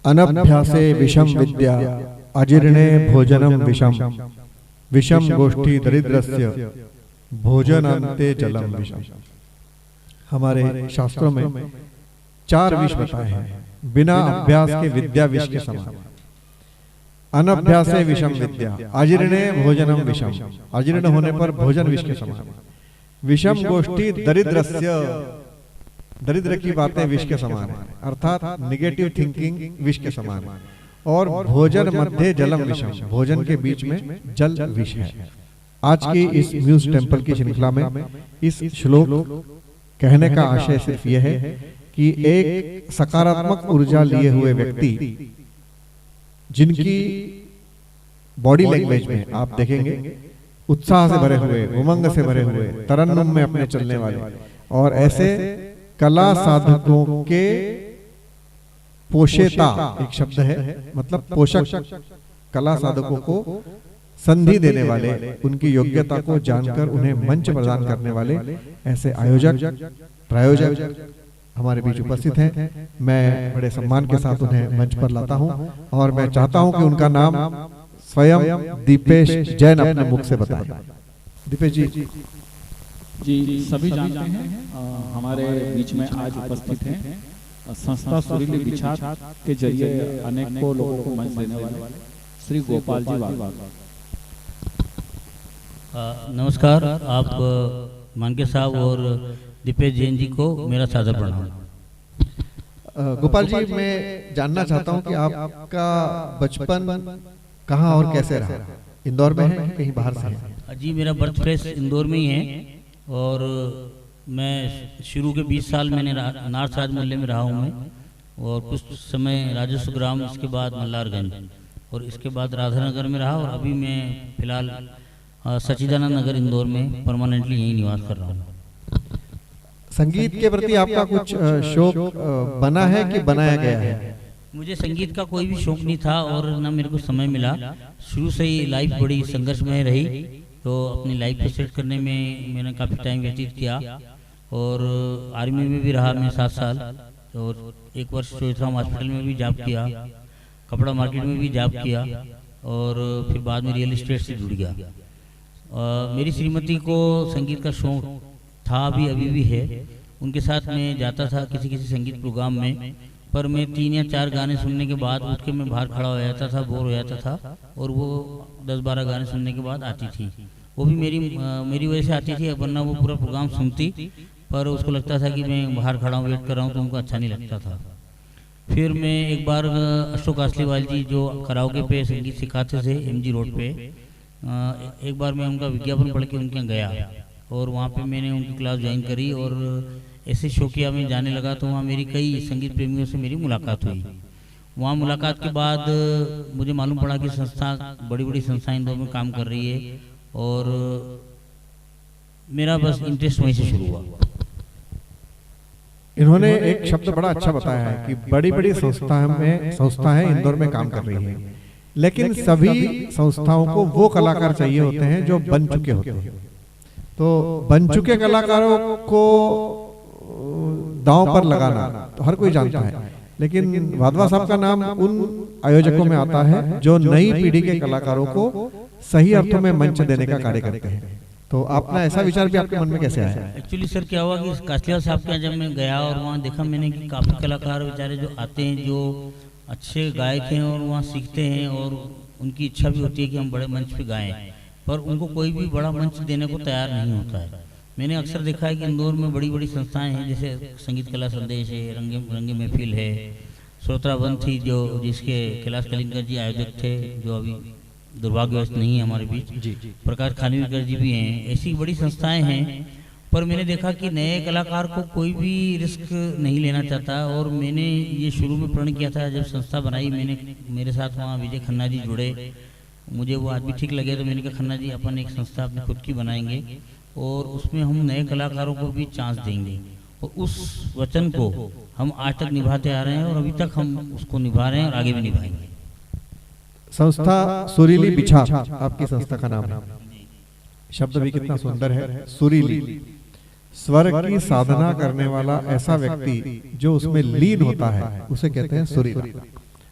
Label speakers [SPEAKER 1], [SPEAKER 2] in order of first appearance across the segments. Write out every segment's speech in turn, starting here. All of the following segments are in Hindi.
[SPEAKER 1] अनभ्यासे विषम विद्या अजीर्णे भोजनम विषम विषम गोष्ठी दरिद्रस्य भोजनान्ते जलम विषम। हमारे शास्त्रों में 4 विष बताए हैं। बिना अभ्यास के विद्या विष के समान। अनभ्यासे विषम विद्या अजीर्णे भोजनम विषम, अजीर्ण होने पर भोजन विष के समान। विषम गोष्ठी दरिद्रस्य, दरिद्र की बातें विष के समान है, अर्थात निगेटिव थिंकिंग विष के समान है। और भोजन मध्य जलम विषम, भोजन के बीच में जल विष है। आज की इस म्यूज टेम्पल की श्रृंखला में इस श्लोक कहने का आशय सिर्फ यह है कि एक सकारात्मक ऊर्जा लिए हुए व्यक्ति, जिनकी बॉडी लैंग्वेज में आप देखेंगे उत्साह से भरे हुए, उमंग से भरे हुए, तरन्नुम में अपने चलने वाले, और ऐसे कला साधकों के पोषेता, एक शब्द है मतलब पोषक, कला साधकों को संधि देने वाले, उनकी योग्यता को जानकर उन्हें मंच प्रदान करने वाले ऐसे आयोजक प्रायोजक हमारे बीच उपस्थित हैं। मैं बड़े सम्मान के साथ उन्हें मंच पर लाता हूं और मैं चाहता हूं कि उनका नाम स्वयं दीपेश जैन अपने मुख से बताएं। दीपेश
[SPEAKER 2] जी सभी जानते हैं हमारे बीच में आज उपस्थित हैं संस्था सुरीली बिछात के जरिए अनेकों लोगों को मंच देने वाले श्री गोपाल जी वाघ।
[SPEAKER 3] नमस्कार, आप मानके साहब और दीपेश जैन जी को मेरा सादर प्रणाम।
[SPEAKER 1] गोपाल जी, मैं जानना चाहता हूं कि आपका बचपन कहां और कैसे रहा? इंदौर में है, कहीं बाहर से है?
[SPEAKER 3] जी, मेरा बर्थ प्लेस इंदौर में ही है और मैं शुरू के 20 साल मैंने नार्थ राज मोहल्ले में रहा हूँ मैं, और कुछ समय राजस्व ग्राम, इसके बाद मल्लारगंज, और इसके बाद राधानगर में रहा, और अभी मैं फिलहाल सच्चिदानंद नगर इंदौर में परमानेंटली यहीं निवास कर रहा हूँ।
[SPEAKER 1] संगीत के प्रति आपका कुछ शौक बना है कि बनाया गया है?
[SPEAKER 3] मुझे संगीत का कोई भी शौक नहीं था और ना मेरे को समय मिला। शुरू से ही लाइफ बड़ी संघर्ष में रही, तो अपनी लाइफ को सेट करने में मैंने काफ़ी टाइम व्यतीत किया, और आर्मी में भी रहा मैं 7 साल, और 1 वर्ष चौथराम हॉस्पिटल में भी जॉब किया, कपड़ा मार्केट में भी जॉब किया, और फिर बाद में रियल एस्टेट से जुड़ गया। मेरी श्रीमती को संगीत का शौक था, अभी भी है। उनके साथ मैं जाता था किसी संगीत प्रोग्राम में, पर मैं 3 या 4 गाने सुनने के बाद उठ के मैं बाहर खड़ा हो जाता था, बोर हो जाता था, और वो 10-12 गाने सुनने के बाद आती थी। वो भी मेरी वजह से आती थी, वरना वो पूरा प्रोग्राम सुनती, पर उसको लगता था कि मैं बाहर खड़ा हूँ, वेट कर रहा हूँ, तो उनको अच्छा नहीं लगता था। फिर मैं एक बार अशोक आसलीवाल जी जो कराओके पे संगीत सिखाते थे MG रोड पे, एक बार मैं उनका विज्ञापन पढ़ के उनके यहाँ गया, और वहाँ पे मैंने उनकी क्लास ज्वाइन करी, और ऐसे शौकिया में जाने लगा, तो वहाँ मेरी कई संगीत प्रेमियों से मेरी मुलाकात हुई। वहाँ मुलाकात के बाद मुझे मालूम पड़ा कि संस्था, बड़ी संस्थाएं इंदौर में काम कर रही है, और मेरा बस इंटरेस्ट वहीं से शुरू हुआ।
[SPEAKER 1] इन्होंने एक शब्द बड़ा अच्छा बताया है कि बड़ी संस्थाएं इंदौर में काम कर रही हैं, लेकिन सभी संस्थाओं को वो कलाकार चाहिए होते हैं जो बन चुके होते हैं। तो बन चुके कलाकारों को दांव पर लगाना तो हर कोई जानता है, लेकिन वाधवा साहब का नाम उन आयोजकों में आता है जो नई पीढ़ी के कलाकारों को सही अर्थों में मंच देने का कार्य करते हैं। तो आपने ऐसा विचार भी आपके मन में कैसे आया?
[SPEAKER 3] एक्चुअली सर क्या हुआ कि कासलिया साहब के यहाँ जब मैं गया और वहाँ देखा मैंने कि काफ़ी कलाकार बेचारे जो आते हैं, जो अच्छे गायक हैं और वहाँ सीखते हैं, और उनकी इच्छा भी होती है कि हम बड़े मंच पे गाएं, पर उनको कोई भी बड़ा मंच देने को तैयार नहीं होता है। मैंने अक्सर देखा है कि इंदौर में बड़ी संस्थाएं हैं, जैसे संगीत कला संदेश है, रंगे महफिल है, श्रोत्रावन थी जो जिसके कैलाश कलिंगर जी आयोजक थे, जो अभी दुर्भाग्यवश नहीं है हमारे बीच, प्रकाश खानविलकर जी भी हैं। ऐसी बड़ी संस्थाएं हैं, पर मैंने देखा कि नए कलाकार को कोई भी रिस्क नहीं लेना चाहता, और मैंने ये शुरू में प्रण किया था जब संस्था बनाई। मेरे साथ वहाँ विजय खन्ना जी जुड़े, मुझे वो आदमी ठीक लगे, तो मैंने कहा खन्ना जी अपन एक संस्था अपनी खुद की बनाएंगे, और उसमें हम नए कलाकारों को भी चांस देंगे, और उस वचन को हम आज तक निभाते आ रहे हैं, और अभी तक हम उसको निभा रहे हैं और आगे भी निभाएंगे।
[SPEAKER 1] संस्था सुरीली बिछात आपकी संस्था का नाम है। शब्द भी कितना सुंदर है, सुरीली। स्वर की साधना करने वाला ऐसा व्यक्ति जो उसमें लीन होता है उसे कहते हैं सुरीला।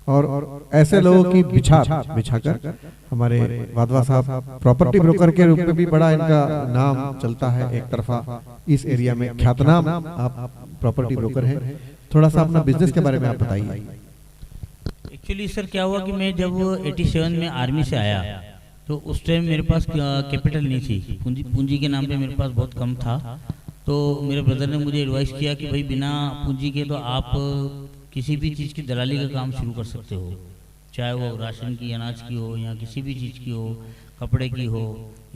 [SPEAKER 1] और ऐसे लोगों की बिछाकर हमारे वाधवा साहब प्रॉपर्टी ब्रोकर के रूप में भी बड़ा इनका नाम चलता है एक तरफा इस एरिया में, ख्यातनाम आप प्रॉपर्टी ब्रोकर हैं। थोड़ा सा अपना बिजनेस के बारे में आप बताइए।
[SPEAKER 3] एक्चुअली सर क्या हुआ कि मैं जब 87 में आर्मी से आया तो उस टाइम मेरे पास कैपिटल नहीं थी, पूंजी के नाम पे मेरे पास बहुत कम था। तो मेरे ब्रदर ने मुझे एडवाइस किया कि भाई बिना पूंजी के तो आप किसी भी चीज़ की दलाली का काम शुरू कर सकते हो, चाहे वो राशन की, अनाज की हो, या किसी भी चीज़ की हो, कपड़े की हो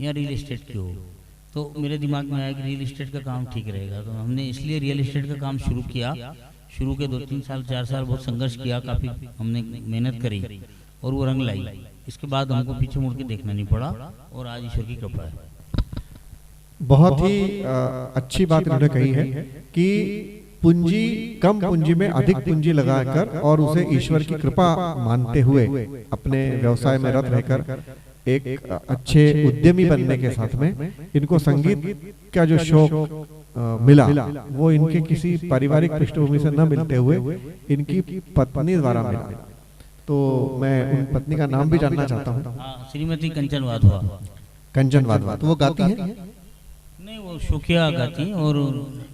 [SPEAKER 3] या रियल इस्टेट की हो। तो मेरे दिमाग में आया कि रियल इस्टेट का काम ठीक रहेगा, तो हमने इसलिए रियल इस्टेट का काम शुरू किया। शुरू के 2-3 साल 4 साल बहुत संघर्ष किया, काफ़ी हमने मेहनत करी और वो रंग लाई। इसके बाद हमको पीछे मुड़ के देखना नहीं पड़ा और आज ईश्वर की कृपा है।
[SPEAKER 1] बहुत ही अच्छी बात इन्होंने कही है कि पूंजी, कम पूंजी में अधिक पूंजी लगाकर और उसे ईश्वर की कृपा मानते हुए अपने व्यवसाय में रत रहकर एक अच्छे उद्यमी बनने के साथ में इनको संगीत का जो शौक मिला वो इनके किसी पारिवारिक पृष्ठभूमि से न मिलते हुए इनकी पत्नी द्वारा मिला। तो मैं उन पत्नी का नाम भी जानना चाहता हूँ।
[SPEAKER 3] श्रीमती कंचन वाधवा।
[SPEAKER 1] कंचन वाधवा, तो वो गाती है?
[SPEAKER 3] नहीं, वो शौकिया गाती हैं और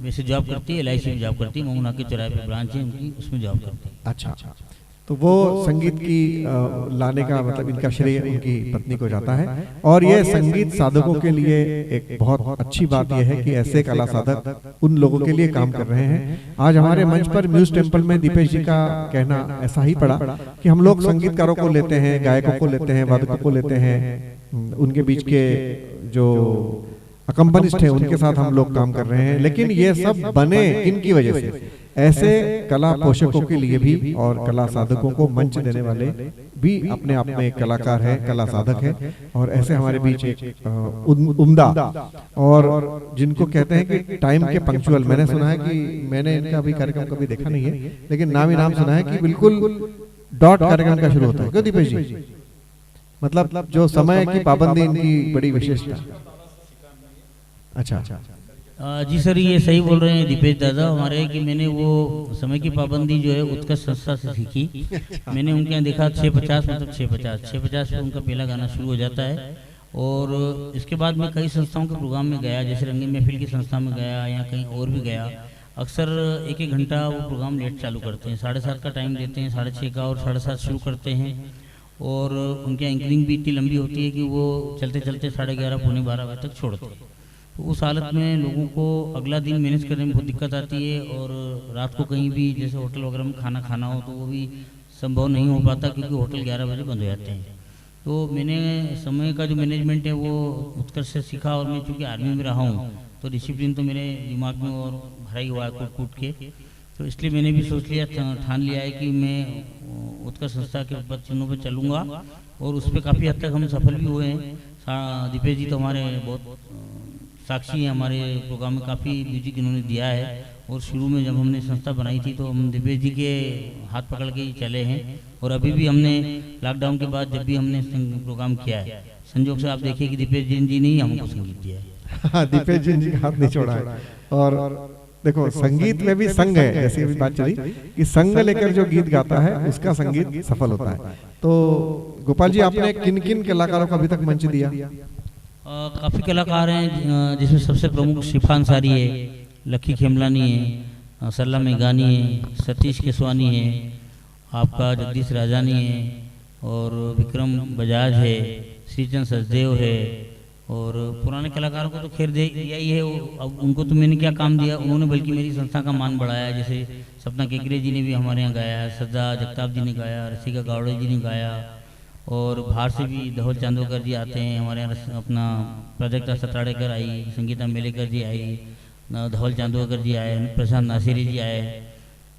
[SPEAKER 3] वैसे जॉब करती है, LIC में जॉब करती है, मोहना के चौराहे पे ब्रांच है उनकी, उसमें जॉब करती है।
[SPEAKER 1] अच्छा, तो वो संगीत की लाने का मतलब इनका श्रेय उनकी पत्नी को जाता है। और ये संगीत साधकों के लिए एक बहुत अच्छी बात यह है कि ऐसे कला साधक उन लोगों के लिए काम कर रहे हैं। आज हमारे मंच पर म्यूज टेम्पल में दीपेश जी का कहना ऐसा ही पड़ा कि हम लोग संगीतकारों को लेते हैं, गायकों को लेते हैं, वादकों को लेते हैं, उनके बीच के जो अकम्पनिस्ट है उनके साथ हम लोग काम कर रहे हैं। लेकिन ये सब बने इनकी वजह से, ऐसे कला पोषकों के लिए भी और कला साधकों को मंच देने वाले भी अपने आप में एक कलाकार है, कला साधक है। और ऐसे हमारे बीच एक उम्दा और जिनको कहते हैं कि टाइम के पंक्चुअल, मैंने सुना है कि मैंने इनका भी कार्यक्रम कभी देखा नहीं है लेकिन नाम ही नाम सुना है कि बिल्कुल डॉट कार्यक्रम का शुरू होता है। क्यों दीपेश जी? मतलब जो समय की पाबंदी इनकी बड़ी विशेषता। अच्छा,
[SPEAKER 3] जी सर, ये सही बोल रहे हैं दीपेश दादा हमारे कि मैंने वो समय की पाबंदी जो है उत्कर्ष संस्था से सीखी। मैंने उनके यहाँ देखा 650 मतलब 650 पे उनका पहला गाना शुरू हो जाता है। और इसके बाद मैं कई संस्थाओं के प्रोग्राम में गया, जैसे रंगीन महफिल की संस्था में गया या कहीं और भी गया। अक्सर 1-1 घंटा वो प्रोग्राम लेट चालू करते हैं, 7:30 का टाइम देते हैं, 6:30 का, और 7:30 शुरू करते हैं। और उनकी एंकरिंग भी इतनी लंबी होती है कि वो चलते चलते 11:30 पौने 12 बजे तक छोड़ते हैं। तो उस हालत में लोगों को अगला दिन मैनेज करने में बहुत दिक्कत आती है। और रात को कहीं भी जैसे होटल वगैरह में खाना खाना हो तो वो भी संभव नहीं हो पाता क्योंकि होटल 11 बजे बंद हो जाते हैं। तो मैंने समय का जो मैनेजमेंट है वो उत्कर्ष से सीखा। और मैं चूँकि आर्मी में रहा हूँ तो डिसिप्लिन तो मेरे दिमाग में और भरा ही हुआ है कूट कूट के। तो इसलिए मैंने भी सोच लिया, ठान लिया है कि मैं उत्कर्ष संस्था के पद चिन्हों पर चलूँगा। और उस पर काफ़ी हद तक हम सफल भी हुए हैं। दीपेश जी तो हमारे बहुत साक्षी हैं, हमारे प्रोग्राम में काफ़ी म्यूजिक इन्होंने दिया है। और शुरू में जब हमने संस्था बनाई थी तो हम दीपेश जी के हाथ पकड़ के ही चले हैं। और अभी भी हमने लॉकडाउन के बाद जब भी हमने प्रोग्राम किया है, संजोग से आप देखिए कि दीपेश जैन जी ने ही हमको संगीत दिया है।
[SPEAKER 1] दीपेश जैन जी का हाथ नहीं छोड़ा है। और देखो संगीत में भी संग है, जैसे अभी बात चली कि संग लेकर जो गीत गाता है उसका संगीत सफल होता है। तो गोपाल जी, आपने किन किन कलाकारों को अभी तक मंच दिया?
[SPEAKER 3] काफ़ी कलाकार हैं जिसमें सबसे प्रमुख शिफा अंसारी है, लक्की खेमलानी है, सरला मेघानी है, सतीश केसवानी है, आपका जगदीश राजानी है, और विक्रम बजाज है, श्रीचंद सचदेव है। और पुराने कलाकारों को तो खैर दिया ही है, अब उनको तो मैंने क्या काम दिया, उन्होंने बल्कि मेरी संस्था का मान बढ़ाया है। जैसे सपना केकरे जी ने भी हमारे यहाँ गाया है, सदा जगताप जी ने गाया, रसिका गावड़े जी ने गाया। और बाहर से भी धवल चांदोकर जी आते हैं हमारे यहाँ, अपना प्राजक्ता सताड़ेकर आई, संगीता मेलेकर जी आई, धवल चांदोकर जी आए, प्रशांत नासिरी जी आए,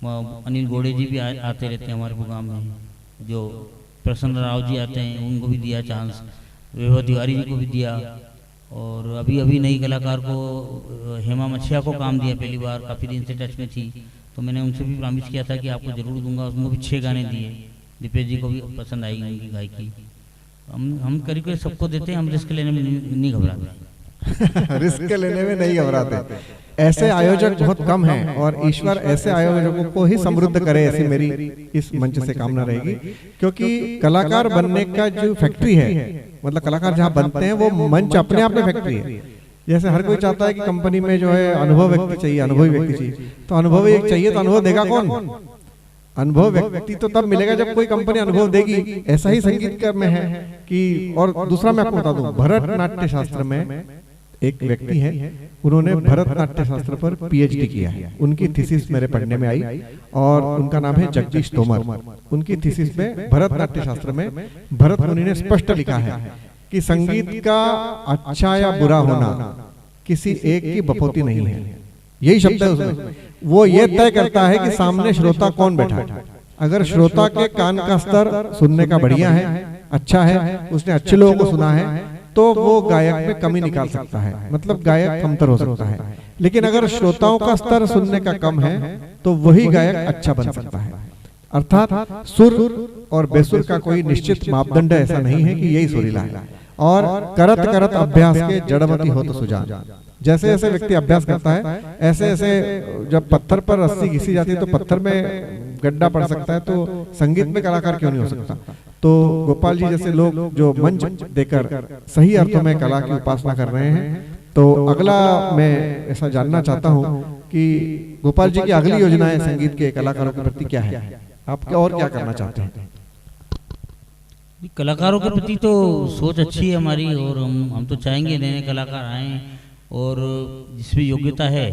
[SPEAKER 3] अनिल गोड़े जी भी आते रहते हैं हमारे प्रोग्राम में। जो प्रसन्न राव जी आते हैं उनको भी दिया चांस, वैभव तिवारी जी को भी दिया। और अभी नई कलाकार को हेमा मच्छिया को काम दिया पहली बार, काफ़ी दिन से टच में थी तो मैंने उनसे भी प्रॉमिस किया था कि आपको ज़रूर दूंगा। उसमें भी 6 गाने दिए, दीपेश जी को भी पसंद आई उनकी गायकी। हम करीब करीब सबको देते हैं, हम रिस्क लेने में नहीं घबराते।
[SPEAKER 1] रिस्क लेने में नहीं घबराते। ऐसे आयोजक बहुत कम हैं और ईश्वर ऐसे आयोजकों को ही समृद्ध करे, ऐसी मेरी इस मंच से कामना रहेगी। क्योंकि कलाकार बनने का जो फैक्ट्री है, मतलब कलाकार जहाँ बनते हैं वो मंच अपने आप में फैक्ट्री है। जैसे हर कोई चाहता है कि कंपनी में जो है अनुभव व्यक्ति चाहिए, अनुभवी व्यक्ति चाहिए, तो अनुभव एक चाहिए, तो अनुभव देगा कौन? अनुभव व्यक्ति तो तब मिलेगा जब कोई कंपनी अनुभव देगी। ऐसा ही संगीत में है कि, और दूसरा मैं आपको बता दूं, भरतनाट्य शास्त्र में एक व्यक्ति है, उन्होंने भरतनाट्य शास्त्र पर पीएचडी किया है। उनकी थीसिस मेरे पढ़ने में आई और उनका नाम है जगदीश तोमर। उनकी थीसिस में भरतनाट्य शास्त्र में भरत मुनि ने स्पष्ट लिखा है कि संगीत का अच्छा या बुरा होना किसी एक की बपोती नहीं है, यही शब्द है उसमें। वो ये तय करता है कि सामने श्रोता कौन बैठा है। अगर श्रोता के कान का स्तर सुनने का बढ़िया है, अच्छा है, उसने अच्छे लोगों को सुना है, तो वो गायक में कमी निकाल सकता है, मतलब गायक कमतर हो सकता है। लेकिन अगर श्रोताओं का स्तर सुनने का कम है तो वही गायक अच्छा बन सकता है। अर्थात सुर और बेसुर का कोई निश्चित मापदंड ऐसा नहीं है कि यही सुरीला है। और करत करत अभ्यास के जड़मती हो तो सुजान। जैसे जैसे व्यक्ति अभ्यास करता है, ऐसे ऐसे जब पत्थर पर रस्सी घिसी जाती है तो पत्थर में गड्ढा पड़ सकता है, तो संगीत में कलाकार क्यों नहीं हो सकता। तो गोपाल जी जैसे लोग जो मंच देकर सही अर्थों में कला की उपासना कर रहे हैं, तो अगला मैं ऐसा जानना चाहता हूं कि गोपाल जी की अगली योजनाएं संगीत के कलाकारों के प्रति क्या है, आप क्या और क्या करना चाहते हैं?
[SPEAKER 3] कलाकारों के प्रति तो सोच अच्छी है हमारी, और हम तो चाहेंगे नए नए कलाकार आएँ और जिसमें योग्यता है।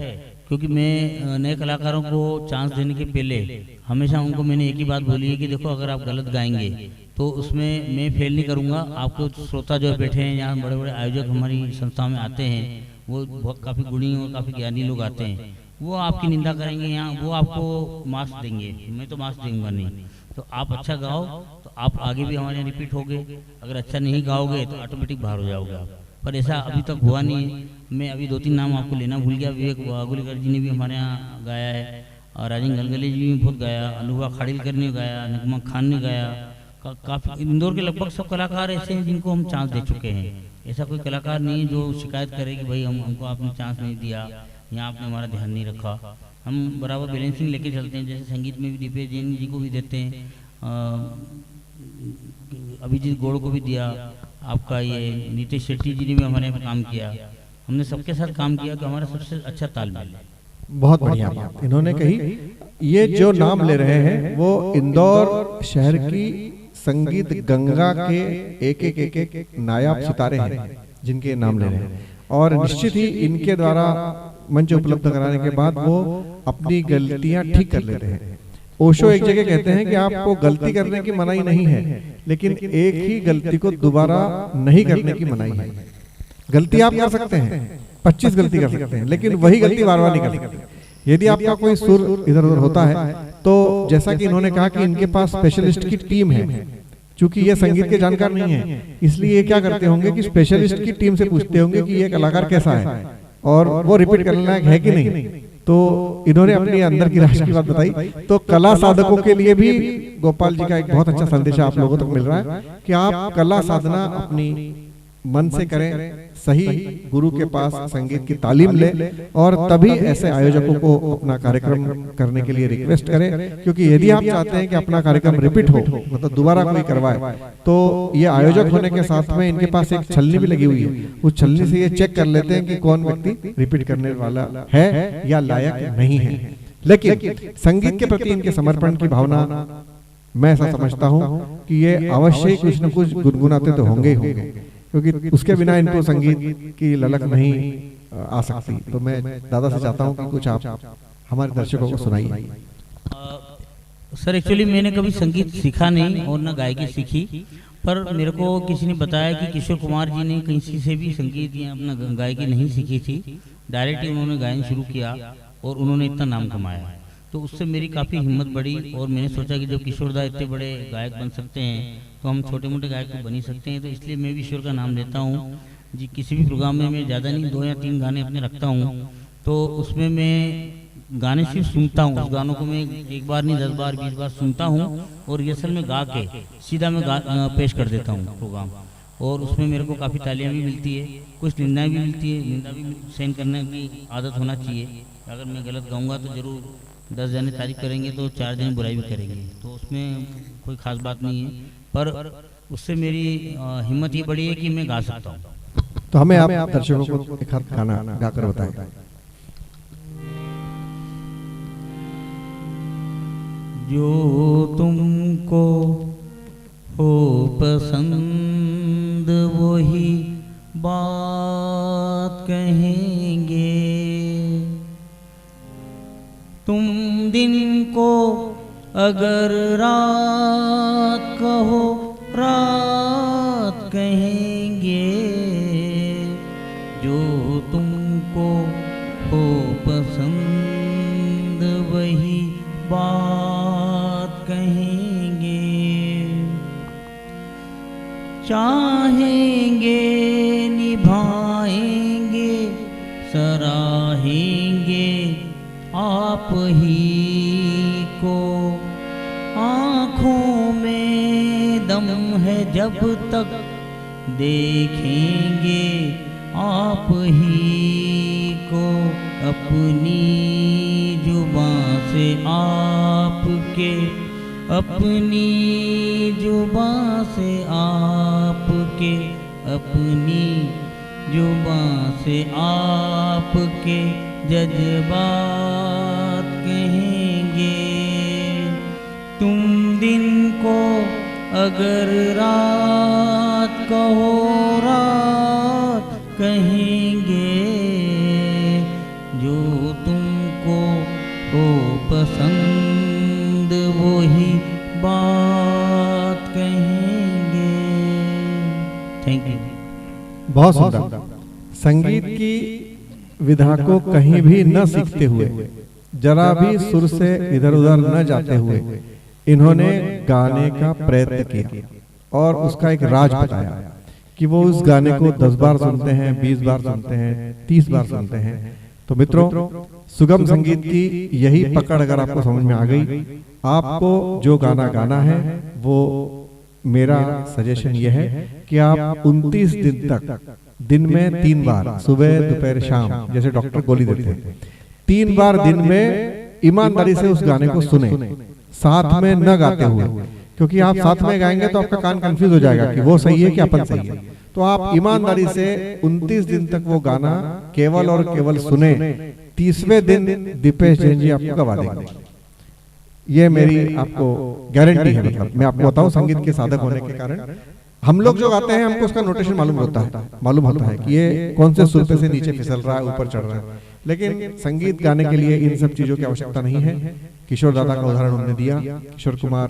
[SPEAKER 3] क्योंकि मैं नए कलाकारों को चांस देने के पहले हमेशा उनको मैंने एक ही बात बोली है कि देखो, अगर आप गलत गाएंगे तो उसमें मैं फेल नहीं करूंगा। आपको श्रोता जो बैठे हैं, यहाँ बड़े बड़े आयोजक हमारी संस्था में आते हैं, वो काफ़ी गुणी और काफ़ी ज्ञानी लोग आते हैं, वो आपकी निंदा करेंगे, यहाँ वो आपको मार्क्स देंगे, मैं तो मार्क्स दूंगा नहीं। तो आप अच्छा गाओ तो आप आगे भी हमारे यहाँ रिपीट होगे, अगर अच्छा नहीं गाओगे तो ऑटोमेटिक बाहर हो जाओगे आप। पर ऐसा अभी तक हुआ नहीं है। मैं अभी 2-3 नाम आपको लेना भूल गया। विवेक वागुलीकर जी ने भी हमारे यहाँ गाया है, और राजन गलगले जी ने बहुत गाया, अनुभा खाड़िलकर ने गाया, नगमा खान ने गाया। काफ़ी इंदौर के लगभग सब कलाकार ऐसे हैं जिनको हम चांस दे चुके हैं। ऐसा कोई कलाकार नहीं है जो शिकायत करे कि भाई हमको आपने चांस नहीं दिया, यहाँ आपने हमारा ध्यान नहीं रखा। हम बराबर बैलेंसिंग लेके चलते हैं। जैसे संगीत में भी दीपेश जैन जी को भी देते हैं, अभिजीत गौड़ को भी दिया, आपका ये नीतीश शेट्टी जी ने भी हमारे यहाँ काम किया। हमने सबके साथ काम किया कि हमारा सबसे अच्छा तालमेल है।
[SPEAKER 1] बहुत बढ़िया बात इन्होंने कही। ये जो नाम ले रहे हैं वो इंदौर शहर की संगीत गंगा के एक नायाब सितारे हैं जिनके नाम ले रहे हैं, और निश्चित ही इनके द्वारा मंच उपलब्ध कराने के बाद वो अपनी गलतियां ठीक कर लेते हैं। ओशो एक जगह कहते हैं कि आपको गलती करने की मनाही नहीं है, लेकिन एक ही गलती को दोबारा नहीं करने की मनाही है। गलती आप कर सकते हैं, 25 गलती कर सकते हैं, लेकिन वही गलती बार बार नहीं कर सकते। यदि आपका कोई सुर इधर उधर होता है तो जैसा कि इन्होंने कहा कि इनके पास स्पेशलिस्ट की टीम है, चूंकि ये संगीत के जानकार नहीं है, इसलिए ये क्या करते होंगे कि स्पेशलिस्ट की टीम से पूछते होंगे कि ये कलाकार कैसा है और वो रिपीट करने लायक है कि नहीं। तो इन्होंने अपनी अंदर की राशि की बात बताई। तो कला साधकों के लिए भी गोपाल जी का एक बहुत अच्छा संदेश आप लोगों तक मिल रहा है कि आप कला साधना अपनी मन से करें, सही गुरु के पास संगीत की तालीम ले, और तभी ऐसे आयोजकों को अपना कार्यक्रम करने के लिए रिक्वेस्ट करें। क्योंकि यदि आप चाहते हैं कि अपना कार्यक्रम रिपीट हो, मतलब दोबारा कोई करवाए, तो ये आयोजक होने के साथ में इनके पास एक छलनी भी लगी हुई है। उस छलनी से ये चेक कर लेते हैं कि कौन व्यक्ति रिपीट करने वाला है या लायक नहीं है। लेकिन संगीत के प्रति इनके समर्पण की भावना, मैं ऐसा समझता हूँ कि ये अवश्य ही कुछ न कुछ गुनगुनाते तो होंगे ही होंगे, क्योंकि उसके बिना इनको संगीत की ललक नहीं आ सकती। तो मैं दादा से चाहता हूं कि कुछ आप हमारे दर्शकों को सुनाइए।
[SPEAKER 3] सर एक्चुअली मैंने कभी संगीत सीखा नहीं और न गायकी सीखी, पर मेरे को किसी ने बताया कि किशोर कुमार जी ने किसी से भी संगीत या अपना गायकी नहीं सीखी थी, डायरेक्ट ही उन्होंने गायन शुरू किया और उन्होंने इतना नाम कमाया। तो उससे मेरी काफ़ी हिम्मत बढ़ी और मैंने सोचा कि जब किशोर दा इतने बड़े गायक बन सकते हैं तो हम छोटे मोटे गायक तो बन ही सकते हैं। तो इसलिए मैं भी ईश्वर का नाम लेता हूँ जी। किसी भी प्रोग्राम में मैं ज़्यादा नहीं 2 या 3 गाने अपने रखता हूँ, तो उसमें मैं गाने सिर्फ सुनता हूँ। उस गानों को मैं 1 बार नहीं 10 बार 20 बार सुनता हूँ और रिहर्सल में गा के सीधा मैं पेश कर देता हूँ प्रोग्राम। और उसमें मेरे को काफ़ी तालियां भी मिलती है, कुछ निंदा भी मिलती है। निंदा भी सहन करने की आदत होना चाहिए। अगर मैं गलत गाऊंगा तो ज़रूर 10 जने तारीफ करेंगे तो 4 जने बुराई भी करेंगे, तो उसमें कोई ख़ास बात नहीं है। पर उससे मेरी हिम्मत ये बढ़ी है कि मैं गा सकता हूँ।
[SPEAKER 1] तो हमें आप दर्शकों को एक हाथ गाना गाकर बताएं।
[SPEAKER 3] जो तुमको हो पसंद वही बात कहेंगे, तुम दिन को अगर रात कहो रात कहेंगे, जो तुमको हो पसंद वही बात कहेंगे। चाहेंगे निभाएंगे सराहेंगे आप ही को, आँखों में दम है जब तक देखेंगे आप ही को, अपनी जुबां से आपके, अपनी जुबां से आपके, अपनी जुबां से आपके जज्बात कहेंगे। तुम दिन को अगर रात कहो रात कहेंगे, जो तुमको हो पसंद वही बात कहेंगे। Thank you.
[SPEAKER 1] बहुत सुंदर। संगीत की विधा को कहीं भी न सीखते हुए, जरा भी सुर से इधर उधर न जाते हुए इन्होंने गाने का प्रयत्न किया और उसका एक राज बताया कि वो उस गाने को 10 बार सुनते हैं, 20 बार सुनते हैं, 30 बार सुनते हैं। तो मित्रों, सुगम संगीत की यही पकड़ अगर आपको समझ में आ गई, आपको जो गाना गाना है वो मेरा सजेशन यह है कि आप 29 दिन तक दिन में 3 बार, सुबह दोपहर शाम, जैसे डॉक्टर गोली देते हैं, 3 बार दिन में ईमानदारी से उस गाने को सुने, साथ में न गाते हुए, क्योंकि आप साथ में गाएंगे तो आपका कान कंफ्यूज हो जाएगा कि वो सही है कि अपन सही है। तो आप ईमानदारी से 29 दिन तक वो गाना केवल और केवल सुने, 30वें दिन दीपेश जैन जी आपको गवा देंगे। ये मेरी आपको गारंटी है। मतलब मैं आपको बताऊं, संगीत के साधक होने के कारण हम लोग जो गाते हैं हमको उसका नोटेशन मालूम होता है कि ये कौन से सुर पे से नीचे फिसल रहा है, ऊपर चढ़ रहा है। लेकिन संगीत गाने के लिए इन सब चीजों की आवश्यकता नहीं है। किशोर दादा का उदाहरण हमने दिया। किशोर कुमार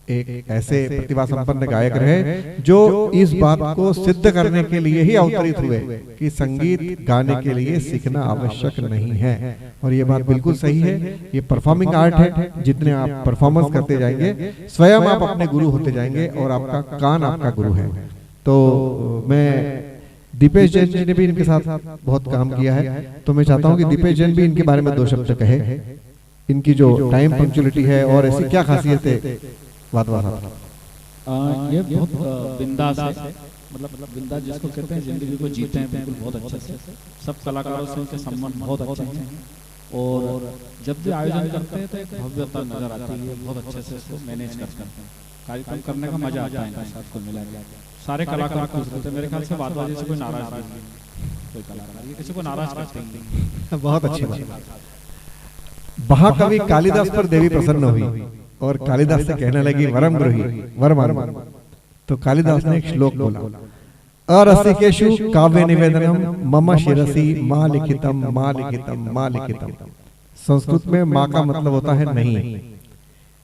[SPEAKER 1] एक ऐसे प्रतिभा संपन्न गायक रहे जो इस बात को सिद्ध करने के लिए ही अवतरित हुए कि संगीत गाने के लिए सीखना आवश्यक नहीं है। और ये बात बिल्कुल सही है। ये परफॉर्मिंग आर्ट है। जितने आप परफॉर्मेंस करते जाएंगे, स्वयं आप अपने गुरु होते जाएंगे और आपका कान आपका गुरु है। तो मैं दीपेश जैन जी ने भी इनके साथ बहुत काम किया है, तो मैं चाहता हूँ कि दीपेश जैन भी इनके बारे में 2 शब्द कहे। इनकी जो टाइम पंक्चुअलिटी है और ऐसी क्या खासियत है,
[SPEAKER 2] ये बहुत बिंदास है। मतलब बिंदास जिसको कहते हैं, जिंदगी को जीते हैं बिल्कुल बहुत अच्छे से। सब कलाकारों से उनके संबंध बहुत अच्छे हैं और जब भी आयोजन करते हैं तो एक भव्यता नजर आती है। बहुत अच्छे से इसको मैनेज करते हैं। कार्यक्रम करने का मजा आता है इनके साथ को मिला के। सारे कलाकार खुश होते हैं। मेरे ख्याल से बात से कोई नाराज नहीं है, कोई कलाकार ये किसी को नाराज करते हैं।
[SPEAKER 1] बहुत अच्छी बात। महाकवि कालिदास पर देवी प्रसन्न हुई और कालिदास से कहने लगी वरम गृही वर मांगो। तो कालिदास ने एक श्लोक बोला, अरसिकेषु काव्य निवेदनम मम शिरसि मां लिखितम मां लिखितम मां लिखितम। संस्कृत में मां का मतलब होता है नहीं।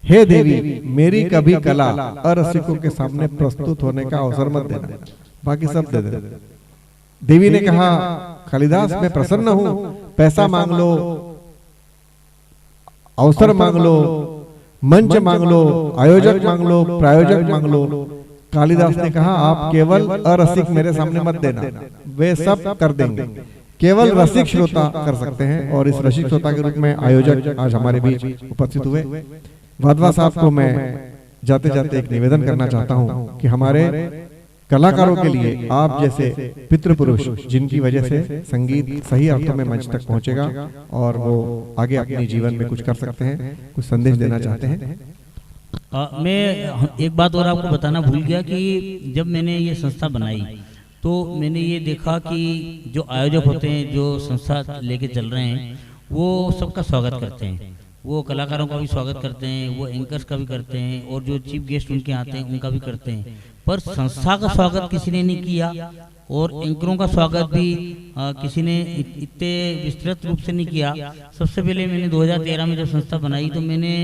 [SPEAKER 1] हे देवी, मेरी कभी कला अरसिकों के सामने प्रस्तुत होने का अवसर मत देना, बाकी सब दे देना। देवी ने कहा, कालिदास मैं प्रसन्न हूं, पैसा मांग लो, अवसर मांग लो, मंच मांग लो, आयोजक मांग लो, प्रायोजक मांग लो। कालिदास ने कहा, आप केवल अरसिक मेरे सामने मत देना, वे सब कर देंगे। केवल रसिक श्रोता कर सकते हैं। और इस रसिक श्रोता के रूप में आयोजक आज हमारे बीच उपस्थित हुए। वाधवा साहब को मैं जाते जाते एक निवेदन करना चाहता हूं कि हमारे कलाकारों के लिए आप जैसे पितृपुरुष जिनकी वजह से संगीत सही अर्थों में मंच तक पहुंचेगा और वो आगे अपने जीवन में कुछ कर सकते हैं, कुछ संदेश देना चाहते हैं?
[SPEAKER 3] मैं एक बात और आपको बताना भूल गया कि जब मैंने ये संस्था बनाई तो मैंने ये देखा कि जो आयोजक होते हैं, जो संस्था लेके चल रहे हैं, वो सबका स्वागत करते हैं। वो कलाकारों का भी स्वागत करते हैं, वो एंकर्स का भी करते हैं, और जो चीफ गेस्ट उनके आते हैं उनका भी करते हैं। पर संस्था का स्वागत किसी ने नहीं किया और एंकरों का स्वागत भी किसी ने इतने विस्तृत रूप से नहीं किया। सबसे पहले मैंने 2013 में जब संस्था बनाई तो मैंने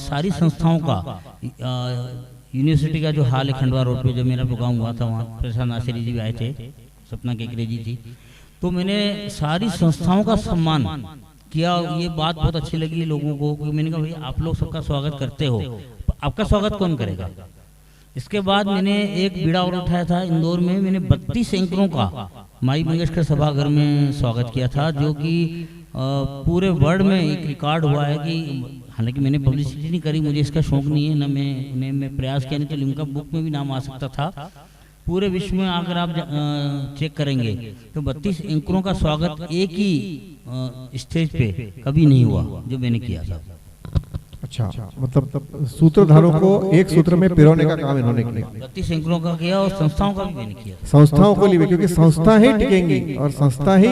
[SPEAKER 3] सारी संस्थाओं का, यूनिवर्सिटी का जो हाल है खंडवा रोड पे, जब मेरा प्रोग्राम हुआ था वहाँ प्रसाद नासिरी जी भी आए थे, सपना केकरे जी थी, तो मैंने सारी संस्थाओं का सम्मान किया। ये बात बहुत अच्छी लगी लोगों को, क्योंकि मैंने कहा भाई आप लोग सबका स्वागत करते हो, आपका स्वागत कौन करेगा। इसके बाद मैंने एक बीड़ा और उठाया था इंदौर में, मैंने 32 एंकरों का माई मंगेशकर सभागार में स्वागत किया था, जो कि पूरे वर्ल्ड में एक रिकॉर्ड हुआ है। कि हालांकि मैंने पब्लिसिटी नहीं करी, मुझे इसका शौक नहीं है, ना मैं प्रयास किया, नहीं तो लिम्का बुक में भी नाम आ सकता था। पूरे विश्व में अगर आप चेक करेंगे तो 32 एंकरों का स्वागत एक ही स्टेज पे कभी नहीं हुआ जो मैंने किया था।
[SPEAKER 1] अच्छा, मतलब सूत्रधारों को एक सूत्र में पिरोने का काम इन्होंने किया।
[SPEAKER 3] 32 एंकरों का किया और संस्थाओं का भी मैंने किया।
[SPEAKER 1] संस्थाओं को लिए, क्योंकि संस्था ही टिकेंगी और संस्था ही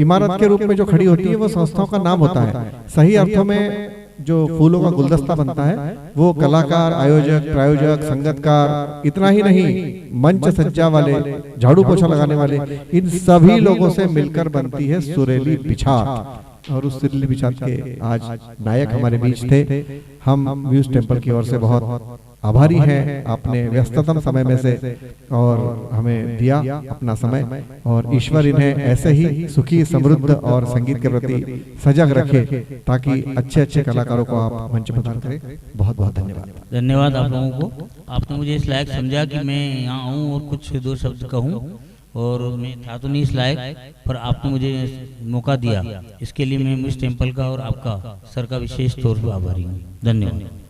[SPEAKER 1] इमारत के रूप में जो खड़ी होती है वो संस्थाओं का नाम होता है। सही अर्थों में जो फूलों का गुलदस्ता बनता है वो कलाकार, आयोजक, प्रायोजक, संगतकार, इतना ही नहीं, मंच सज्जा वाले, झाड़ू पोछा लगाने वाले, इन सभी लोगों से मिलकर बनती है सुरीली बिछात। और उस सुरीली बिछात के आज नायक हमारे बीच थे। हम म्यूज टेम्पल की ओर से बहुत आभारी हैं, आपने व्यस्ततम समय में से और हमें दिया अपना समय, और ईश्वर इन्हें ऐसे ही सुखी, समृद्ध और संगीत के प्रति सजग रखे, ताकि अच्छे अच्छे कलाकारों को आप मंच प्रदान करें। बहुत बहुत धन्यवाद।
[SPEAKER 3] धन्यवाद आप लोगों को, आपने मुझे इस लायक समझा कि मैं यहाँ आऊँ और कुछ दो शब्द कहूँ, और मैं था तो नहीं इस लायक, पर आपने मुझे मौका दिया, इसके लिए मैं म्यूज टेम्पल का और आपका सर का विशेष तौर पर आभारी हूँ। धन्यवाद।